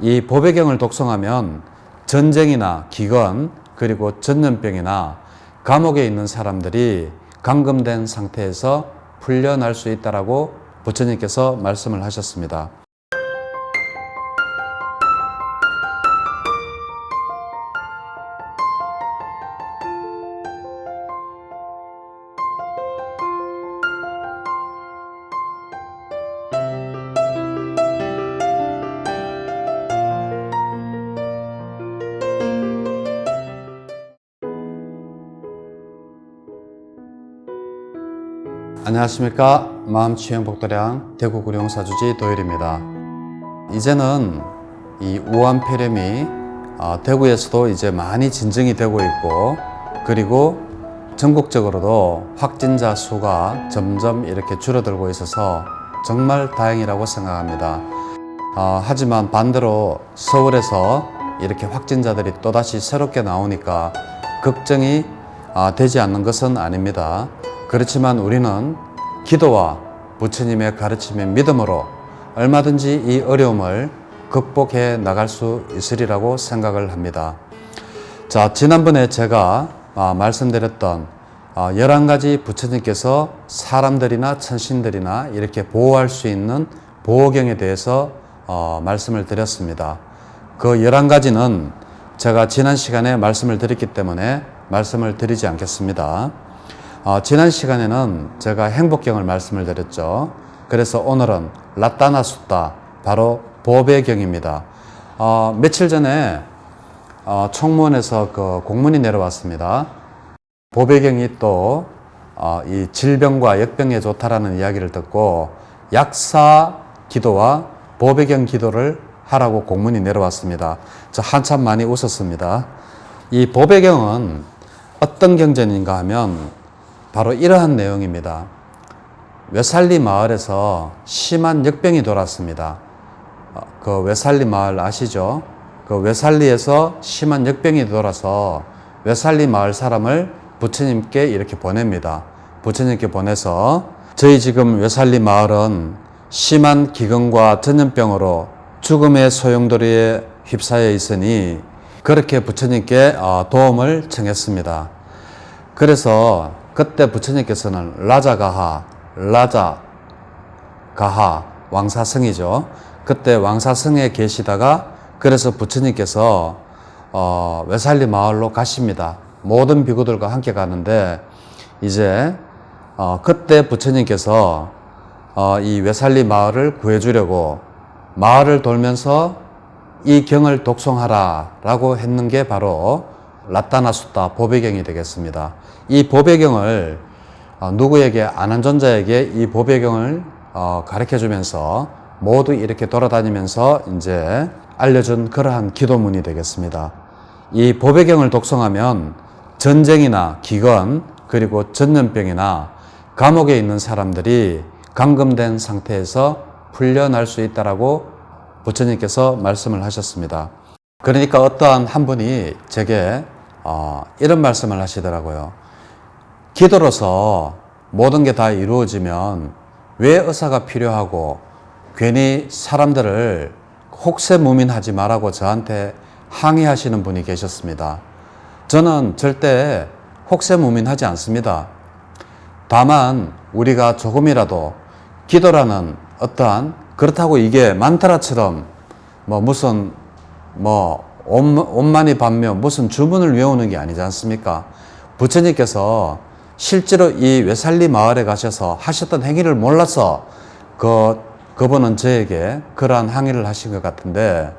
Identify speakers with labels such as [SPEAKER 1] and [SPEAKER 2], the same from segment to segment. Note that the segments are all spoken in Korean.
[SPEAKER 1] 이 보배경을 독송하면 전쟁이나 기근 그리고 전염병이나 감옥에 있는 사람들이 감금된 상태에서 풀려날 수 있다라고 부처님께서 말씀을 하셨습니다. 안녕하십니까. 마음치유행복도량 대구구룡사주지 도일입니다. 이제는 이 우한폐렴이 대구에서도 이제 많이 진정이 되고 있고, 그리고 전국적으로도 확진자 수가 점점 이렇게 줄어들고 있어서 정말 다행이라고 생각합니다. 하지만 반대로 서울에서 이렇게 확진자들이 또다시 새롭게 나오니까 걱정이 되지 않는 것은 아닙니다. 그렇지만 우리는 기도와 부처님의 가르침의 믿음으로 얼마든지 이 어려움을 극복해 나갈 수 있으리라고 생각을 합니다. 자, 지난번에 제가 말씀드렸던 11가지 부처님께서 사람들이나 천신들이나 이렇게 보호할 수 있는 보호경에 대해서 말씀을 드렸습니다. 그 11가지는 제가 지난 시간에 말씀을 드렸기 때문에 말씀을 드리지 않겠습니다. 지난 시간에는 제가 행복경을 말씀을 드렸죠. 그래서 오늘은 라따나숫다, 바로 보배경입니다. 며칠 전에 총무원에서 그 공문이 내려왔습니다. 보배경이 또 이 질병과 역병에 좋다라는 이야기를 듣고 약사 기도와 보배경 기도를 하라고 공문이 내려왔습니다. 저 한참 많이 웃었습니다. 이 보배경은 어떤 경전인가 하면 바로 이러한 내용입니다. 외살리 마을에서 심한 역병이 돌았습니다. 그 외살리 마을 아시죠? 그 외살리에서 심한 역병이 돌아서 외살리 마을 사람을 부처님께 이렇게 보냅니다. 부처님께 보내서 저희 지금 외살리 마을은 심한 기근과 전염병으로 죽음의 소용돌이에 휩싸여 있으니 그렇게 부처님께 도움을 청했습니다. 그래서 그때 부처님께서는 라자가하 왕사성이죠. 그때 왕사성에 계시다가 그래서 부처님께서 외살리 마을로 가십니다. 모든 비구들과 함께 가는데 이제 그때 부처님께서 이 외살리 마을을 구해주려고 마을을 돌면서 이 경을 독송하라 라고 했는 게 바로 라따나숫다 보배경이 되겠습니다. 이 보배경을 누구에게, 아난존자에게 이 보배경을 가르쳐 주면서 모두 이렇게 돌아다니면서 이제 알려준 그러한 기도문이 되겠습니다. 이 보배경을 독송하면 전쟁이나 기근 그리고 전염병이나 감옥에 있는 사람들이 감금된 상태에서 풀려날 수 있다라고 부처님께서 말씀을 하셨습니다. 그러니까 어떠한 한 분이 제게 이런 말씀을 하시더라고요. 기도로서 모든 게 다 이루어지면 왜 의사가 필요하고 괜히 사람들을 혹세무민하지 말라고 저한테 항의하시는 분이 계셨습니다. 저는 절대 혹세무민하지 않습니다. 다만 우리가 조금이라도 기도라는 어떠한, 그렇다고 이게 만트라처럼 무슨 온만이 반며 무슨 주문을 외우는 게 아니지 않습니까? 부처님께서 실제로 이 외살리 마을에 가셔서 하셨던 행위를 몰라서 그분은 저에게 그러한 항의를 하신 것 같은데,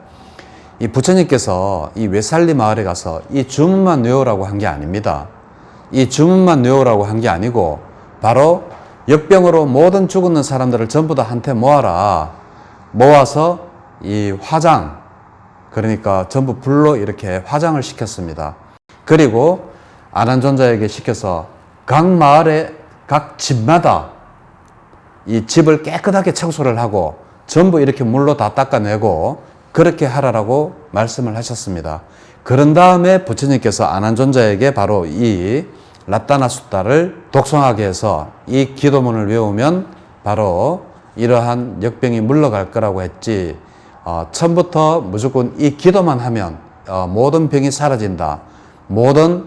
[SPEAKER 1] 이 부처님께서 이 외살리 마을에 가서 이 주문만 외우라고 한 게 아닙니다. 이 주문만 외우라고 한 게 아니고 바로 역병으로 모든 죽었는 사람들을 전부 다 한테 모아서 이 화장, 그러니까 전부 불로 이렇게 화장을 시켰습니다. 그리고 아난존자에게 시켜서 각 마을의 각 집마다 이 집을 깨끗하게 청소를 하고 전부 이렇게 물로 다 닦아내고 그렇게 하라고 말씀을 하셨습니다. 그런 다음에 부처님께서 아난존자에게 바로 이 라따나숫다를 독송하게 해서 이 기도문을 외우면 바로 이러한 역병이 물러갈 거라고 했지, 처음부터 무조건 이 기도만 하면 모든 병이 사라진다, 모든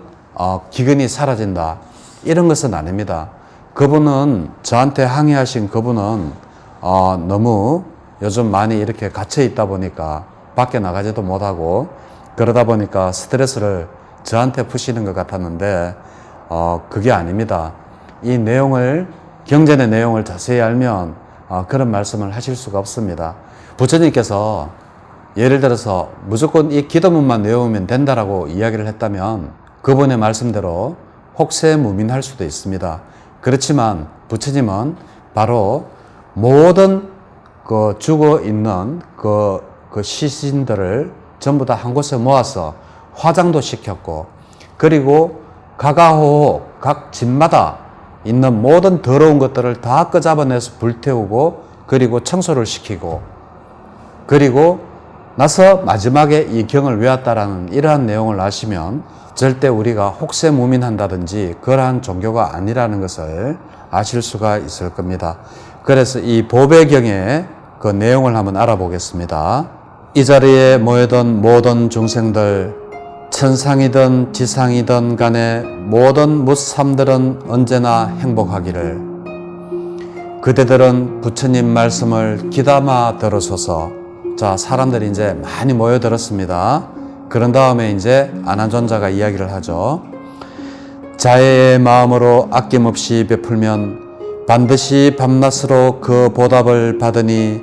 [SPEAKER 1] 기근이 사라진다, 이런 것은 아닙니다. 그분은, 저한테 항의하신 그분은 너무 요즘 많이 이렇게 갇혀 있다 보니까 밖에 나가지도 못하고 그러다 보니까 스트레스를 저한테 푸시는 것 같았는데 그게 아닙니다. 이 내용을, 경전의 내용을 자세히 알면 그런 말씀을 하실 수가 없습니다. 부처님께서 예를 들어서 무조건 이 기도문만 외우면 된다라고 이야기를 했다면 그분의 말씀대로 혹세무민할 수도 있습니다. 그렇지만 부처님은 바로 모든 그 죽어 있는 그 시신들을 전부 다 한 곳에 모아서 화장도 시켰고, 그리고 가가호호 각 집마다 있는 모든 더러운 것들을 다 끄잡아내서 불태우고, 그리고 청소를 시키고, 그리고 나서 마지막에 이 경을 외웠다라는 이러한 내용을 아시면 절대 우리가 혹세무민한다든지 그러한 종교가 아니라는 것을 아실 수가 있을 겁니다. 그래서 이 보배경의 그 내용을 한번 알아보겠습니다. 이 자리에 모여든 모든 중생들, 천상이든 지상이든 간에 모든 무삼들은 언제나 행복하기를. 그대들은 부처님 말씀을 귀담아 들으소서. 자, 사람들이 이제 많이 모여들었습니다. 그런 다음에 이제 아난존자가 이야기를 하죠. 자애의 마음으로 아낌없이 베풀면 반드시 밤낮으로 그 보답을 받으니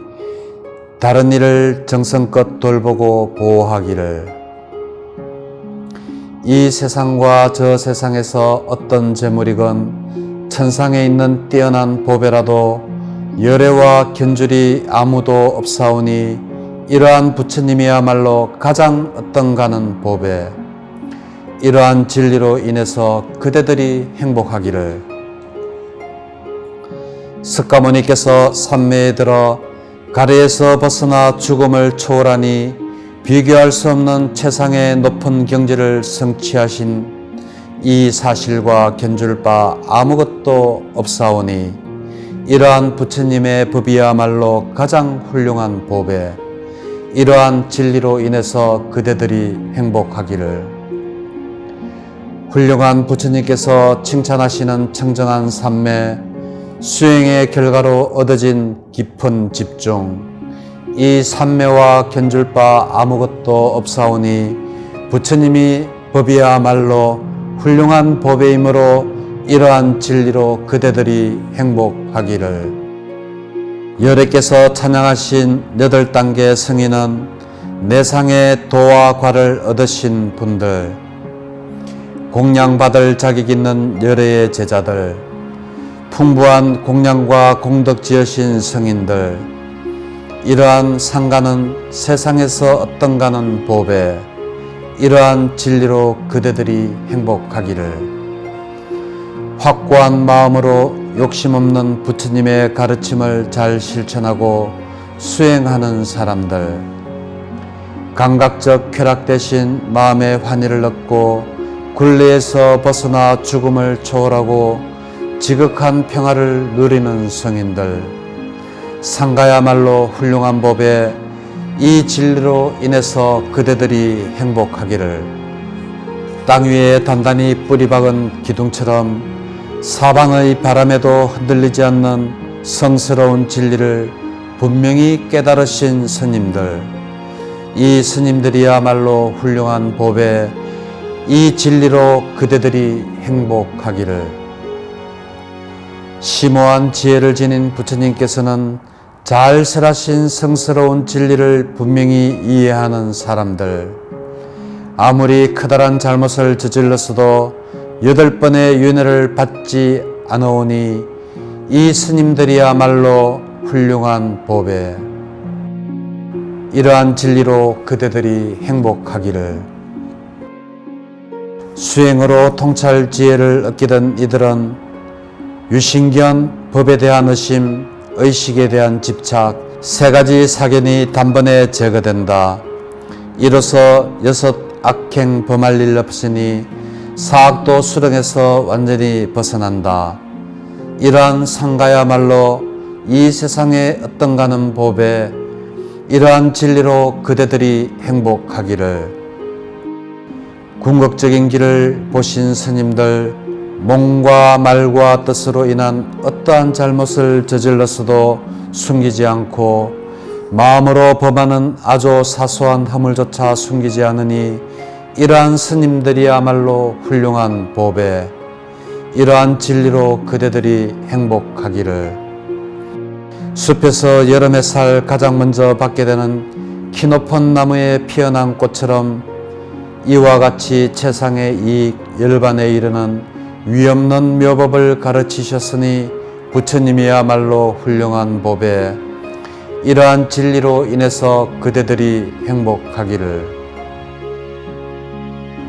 [SPEAKER 1] 다른 일을 정성껏 돌보고 보호하기를. 이 세상과 저 세상에서 어떤 재물이건 천상에 있는 뛰어난 보배라도 열애와 견줄이 아무도 없사오니 이러한 부처님이야말로 가장 어떤가는 보배. 이러한 진리로 인해서 그대들이 행복하기를. 석가모니께서 삼매에 들어 가래에서 벗어나 죽음을 초월하니 비교할 수 없는 최상의 높은 경지를 성취하신 이 사실과 견줄 바 아무것도 없사오니 이러한 부처님의 법이야말로 가장 훌륭한 보배. 이러한 진리로 인해서 그대들이 행복하기를. 훌륭한 부처님께서 칭찬하시는 청정한 삼매, 수행의 결과로 얻어진 깊은 집중, 이 삼매와 견줄 바 아무것도 없사오니 부처님이 법이야말로 훌륭한 법이므로 이러한 진리로 그대들이 행복하기를. 여래께서 찬양하신 8단계 승인은 내상의 도와 과를 얻으신 분들, 공양받을 자격 있는 여래의 제자들, 풍부한 공양과 공덕 지으신 성인들, 이러한 상가는 세상에서 어떤가는 보배, 이러한 진리로 그대들이 행복하기를. 확고한 마음으로 욕심 없는 부처님의 가르침을 잘 실천하고 수행하는 사람들, 감각적 쾌락 대신 마음의 환희를 얻고 굴레에서 벗어나 죽음을 초월하고 지극한 평화를 누리는 성인들, 상가야말로 훌륭한 법에 이 진리로 인해서 그대들이 행복하기를. 땅 위에 단단히 뿌리 박은 기둥처럼 사방의 바람에도 흔들리지 않는 성스러운 진리를 분명히 깨달으신 스님들, 이 스님들이야말로 훌륭한 법에 이 진리로 그대들이 행복하기를. 심오한 지혜를 지닌 부처님께서는 잘 설하신 성스러운 진리를 분명히 이해하는 사람들, 아무리 커다란 잘못을 저질렀어도 8번의 윤회를 받지 않으오니 이 스님들이야말로 훌륭한 법에 이러한 진리로 그대들이 행복하기를. 수행으로 통찰 지혜를 얻기던 이들은 유신견, 법에 대한 의심, 의식에 대한 집착, 3가지 사견이 단번에 제거된다. 이로써 6 악행 범할 일 없으니 사악도 수렁에서 완전히 벗어난다. 이러한 상가야말로 이 세상에 어떤가는 법에 이러한 진리로 그대들이 행복하기를. 궁극적인 길을 보신 스님들, 몸과 말과 뜻으로 인한 어떠한 잘못을 저질렀어도 숨기지 않고 마음으로 범하는 아주 사소한 허물조차 숨기지 않으니 이러한 스님들이야말로 훌륭한 보배. 이러한 진리로 그대들이 행복하기를. 숲에서 여름 햇살 가장 먼저 받게 되는 키높은 나무에 피어난 꽃처럼 이와 같이 세상의 이익 열반에 이르는 위없는 묘법을 가르치셨으니 부처님이야말로 훌륭한 보배. 이러한 진리로 인해서 그대들이 행복하기를.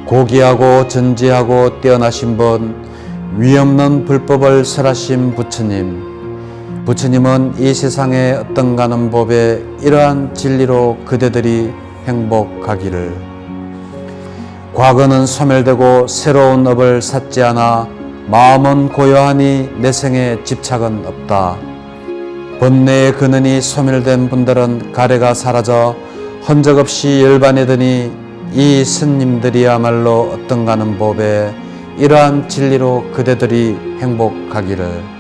[SPEAKER 1] 고귀하고 전지하고 뛰어나신 분, 위없는 불법을 설하신 부처님. 부처님은 이 세상에 어떤가는 법에 이러한 진리로 그대들이 행복하기를. 과거는 소멸되고 새로운 업을 쌓지 않아 마음은 고요하니 내 생에 집착은 없다. 번뇌의 근원이 소멸된 분들은 가래가 사라져 흔적 없이 열반에 드니 이 스님들이야말로 어떤가는 법에 이러한 진리로 그대들이 행복하기를.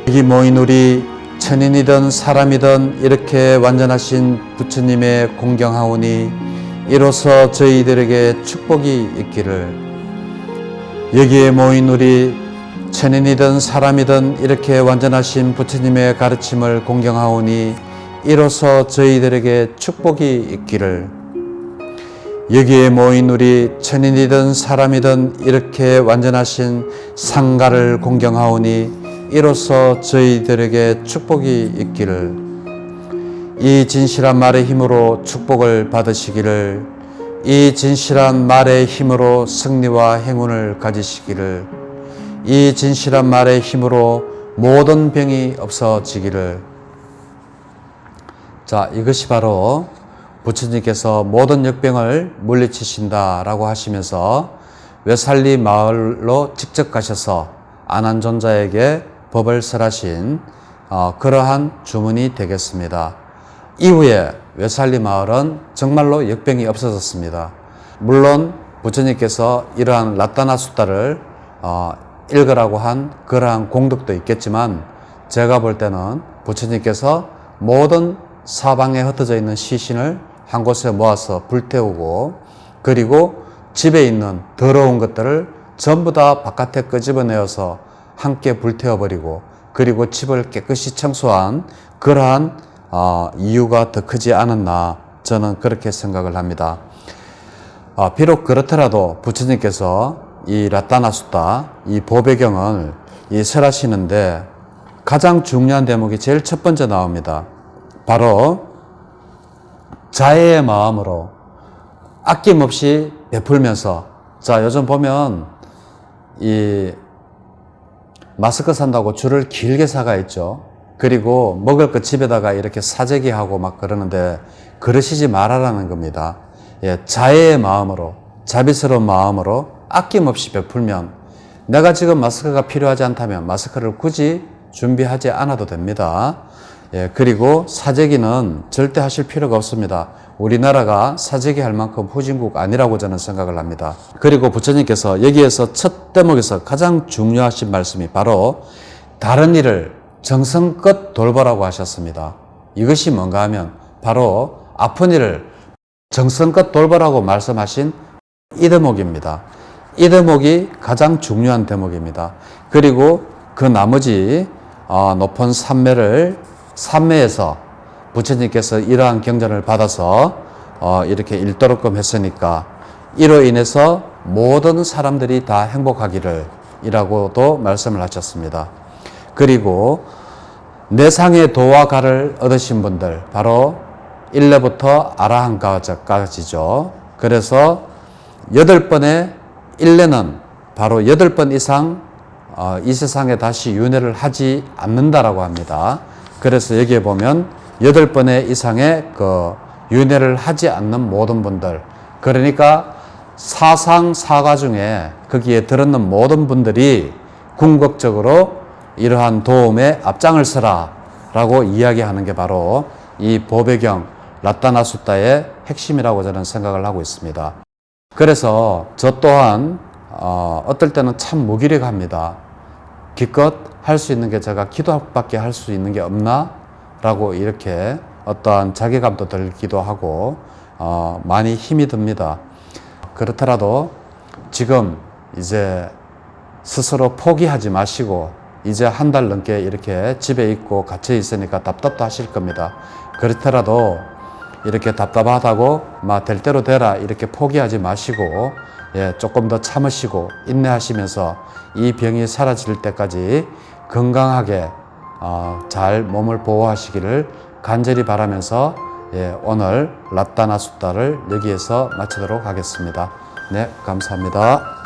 [SPEAKER 1] 여기 모인 우리 천인이든 사람이든 이렇게 완전하신 부처님의 공경하오니 이로써 저희들에게 축복이 있기를. 여기에 모인 우리 천인이든 사람이든 이렇게 완전하신 부처님의 가르침을 공경하오니 이로써 저희들에게 축복이 있기를. 여기에 모인 우리 천인이든 사람이든 이렇게 완전하신 상가를 공경하오니 이로써 저희들에게 축복이 있기를. 이 진실한 말의 힘으로 축복을 받으시기를. 이 진실한 말의 힘으로 승리와 행운을 가지시기를. 이 진실한 말의 힘으로 모든 병이 없어지기를. 자, 이것이 바로 부처님께서 모든 역병을 물리치신다라고 하시면서 외살리 마을로 직접 가셔서 안한존자에게 법을 설하신 그러한 주문이 되겠습니다. 이후에 외살리 마을은 정말로 역병이 없어졌습니다. 물론 부처님께서 이러한 라따나 숫다를 읽으라고 한 그러한 공덕도 있겠지만 제가 볼 때는 부처님께서 모든 사방에 흩어져 있는 시신을 한 곳에 모아서 불태우고 그리고 집에 있는 더러운 것들을 전부 다 바깥에 끄집어내어서 함께 불태워버리고 그리고 집을 깨끗이 청소한 그러한 이유가 더 크지 않았나 저는 그렇게 생각을 합니다. 비록 그렇더라도 부처님께서 이 라따나숫다 이 보배경을 설하시는데 가장 중요한 대목이 제일 첫 번째 나옵니다. 바로 자애의 마음으로 아낌없이 베풀면서, 자, 요즘 보면 이 마스크 산다고 줄을 길게 사가 있죠. 그리고 먹을 것 집에다가 이렇게 사재기하고 막 그러는데 그러시지 말아라는 겁니다. 예, 자애의 마음으로, 자비스러운 마음으로 아낌없이 베풀면 내가 지금 마스크가 필요하지 않다면 마스크를 굳이 준비하지 않아도 됩니다. 예, 그리고 사재기는 절대 하실 필요가 없습니다. 우리나라가 사재기 할 만큼 후진국 아니라고 저는 생각을 합니다. 그리고 부처님께서 여기에서 첫 대목에서 가장 중요하신 말씀이 바로 다른 일을 정성껏 돌보라고 하셨습니다. 이것이 뭔가 하면 바로 아픈 일을 정성껏 돌보라고 말씀하신 이 대목입니다. 이 대목이 가장 중요한 대목입니다. 그리고 그 나머지 높은 산매에서 부처님께서 이러한 경전을 받아서 이렇게 일도록금 했으니까 이로 인해서 모든 사람들이 다 행복하기를 이라고도 말씀을 하셨습니다. 그리고 내상의 도와 가를 얻으신 분들 바로 1레부터 아라한까지죠. 그래서 8번의 1레는 바로 8번 이상 이 세상에 다시 윤회를 하지 않는다라고 합니다. 그래서 여기에 보면 8번의 이상의 그 윤회를 하지 않는 모든 분들, 그러니까 사상사가 중에 거기에 들었는 모든 분들이 궁극적으로 이러한 도움에 앞장을 서라 라고 이야기하는 게 바로 이 보배경 라따나숫다의 핵심이라고 저는 생각을 하고 있습니다. 그래서 저 또한 어떨 때는 참 무기력합니다. 기껏 할 수 있는 게 제가 기도밖에 할 수 있는 게 없나? 라고 이렇게 어떠한 자괴감도 들기도 하고 많이 힘이 듭니다. 그렇더라도 지금 이제 스스로 포기하지 마시고 이제 한 달 넘게 이렇게 집에 있고 갇혀 있으니까 답답도 하실 겁니다. 그렇더라도 이렇게 답답하다고 막 될 대로 되라 이렇게 포기하지 마시고 조금 더 참으시고 인내하시면서 이 병이 사라질 때까지 건강하게 잘 몸을 보호하시기를 간절히 바라면서 오늘 라따나숫다를 여기에서 마치도록 하겠습니다. 네, 감사합니다.